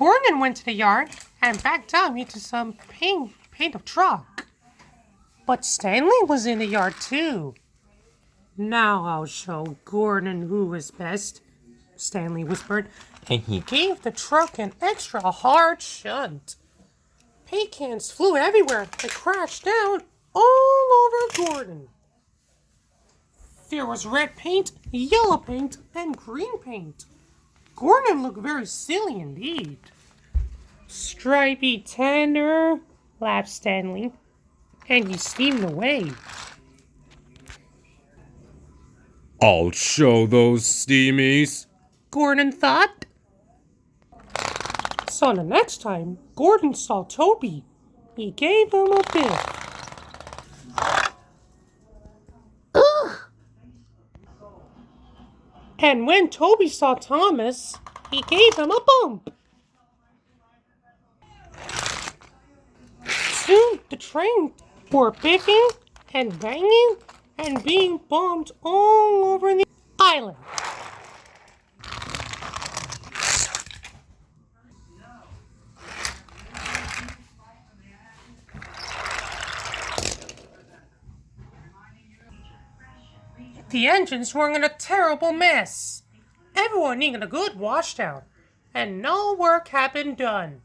Gordon went to the yard and backed up into some paint of truck. But Stanley was in the yard too. Now I'll show Gordon who is best, Stanley whispered, and he gave the truck an extra hard shunt. Paint cans flew everywhere and crashed down all over Gordon. There was red paint, yellow paint, and green paint. Gordon looked very silly indeed. Stripey tender, laughed Stanley, and he steamed away. I'll show those steamies, Gordon thought. So the next time Gordon saw Toby, he gave him a biff. Ugh! And when Toby saw Thomas, he gave him a bump. Soon the train were biffing and banging and being bumped all over the island. The engines were in a terrible mess. Everyone needed a good washdown, and no work had been done.